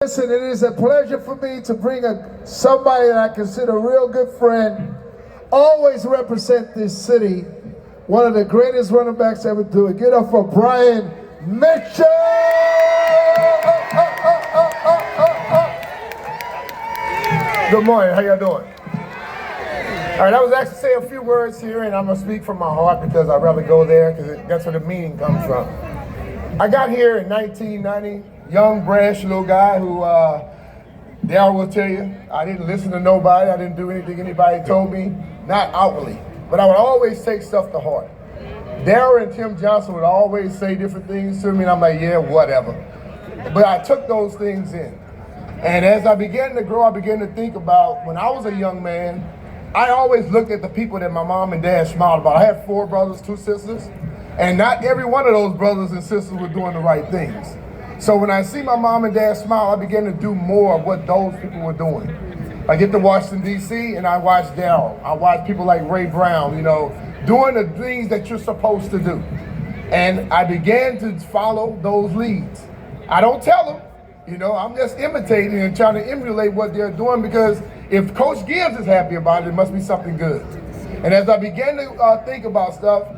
Listen, it is a pleasure for me to bring somebody that I consider a real good friend, always represent this city, one of the greatest running backs ever do it. Get up for Brian Mitch. Good morning, how y'all doing? All right, I was asked to say a few words here, and I'm gonna speak from my heart because I'd rather go there because that's where the meaning comes from. I got here in 1990. Young, brash little guy who, Darrell will tell you, I didn't listen to nobody. I didn't do anything anybody told me, not outwardly. But I would always take stuff to heart. Darrell and Tim Johnson would always say different things to me, and I'm like, yeah, whatever. But I took those things in. And as I began to grow, I began to think about when I was a young man, I always looked at the people that my mom and dad smiled about. I had 4 brothers, 2 sisters, and not every one of those brothers and sisters were doing the right things. So when I see my mom and dad smile, I begin to do more of what those people were doing. I get to Washington, D.C., and I watch Darrell. I watch people like Ray Brown, doing the things that you're supposed to do. And I began to follow those leads. I don't tell them, I'm just imitating and trying to emulate what they're doing because if Coach Gibbs is happy about it, it must be something good. And as I began to think about stuff,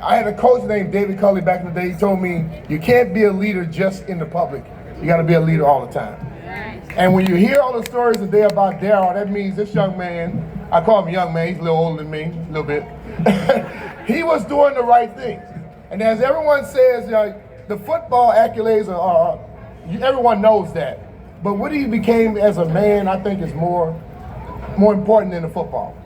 I had a coach named David Culley back in the day. He told me, you can't be a leader just in the public. You got to be a leader all the time. And when you hear all the stories today about Darrell, that means this young man, I call him young man, he's a little older than me, a little bit. He was doing the right things. And as everyone says, the football accolades are, everyone knows that. But what he became as a man, I think is more important than the football.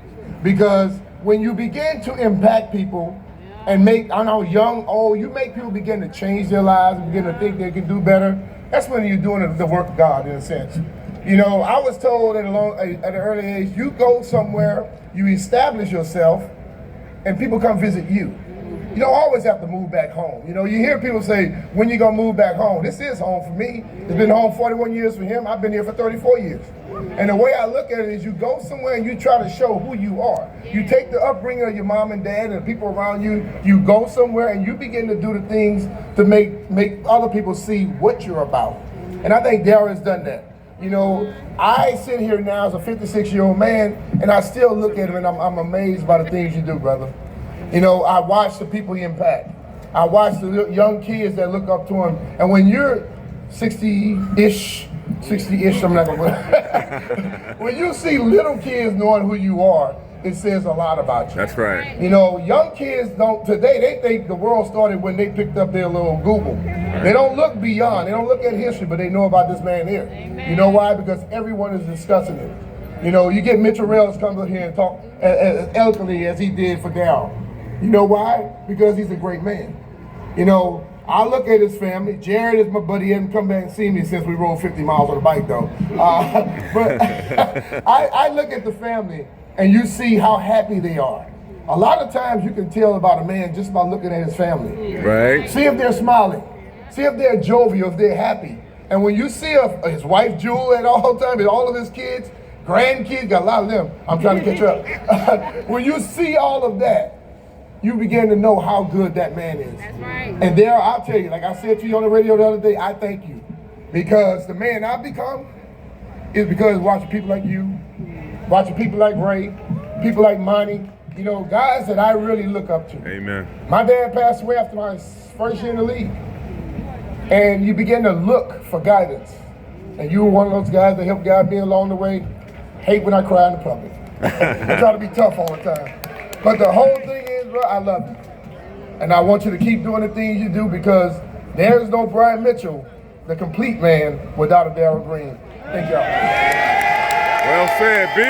Because when you begin to impact people and make, young, old, you make people begin to change their lives and begin to think they can do better, that's when you're doing the work of God in a sense. I was told at an early age, you go somewhere, you establish yourself, and people come visit you. You don't always have to move back home. You hear people say, when you gonna move back home? This is home for me. It's been home 41 years for him. I've been here for 34 years. And the way I look at it is you go somewhere and you try to show who you are. You take the upbringing of your mom and dad and the people around you, you go somewhere and you begin to do the things to make other people see what you're about. And I think Darrell has done that. I sit here now as a 56-year-old man and I still look at him and I'm amazed by the things you do, brother. I watch the people he impact. I watch the young kids that look up to him. And when you're 60-ish, I'm not gonna when you see little kids knowing who you are, it says a lot about you. That's right. Young kids today, they think the world started when they picked up their little Google. Right. They don't look beyond, they don't look at history, but they know about this man here. Amen. You know why? Because everyone is discussing it. You get Mitch to come up here and talk as eloquently as he did for Darrell. You know why? Because he's a great man. I look at his family. Jared is my buddy. He hasn't come back and seen me since we rode 50 miles on the bike, though. But I look at the family, and you see how happy they are. A lot of times you can tell about a man just by looking at his family. Right. See if they're smiling. See if they're jovial, if they're happy. And when you see his wife, Jewel, at all times, and all of his kids, grandkids, got a lot of them. I'm trying to catch up. When you see all of that, you begin to know how good that man is. That's right. And Darrell, I'll tell you, like I said to you on the radio the other day, I thank you. Because the man I've become is because watching people like you, watching people like Ray, people like Monty, guys that I really look up to. Amen. My dad passed away after my first year in the league. And you begin to look for guidance. And you were one of those guys that helped guide me along the way. Hate when I cry in the public. I try to be tough all the time. But the whole thing is, bro, I love you. And I want you to keep doing the things you do because there's no Brian Mitchell, the complete man, without a Darrell Green. Thank y'all. Well said, B.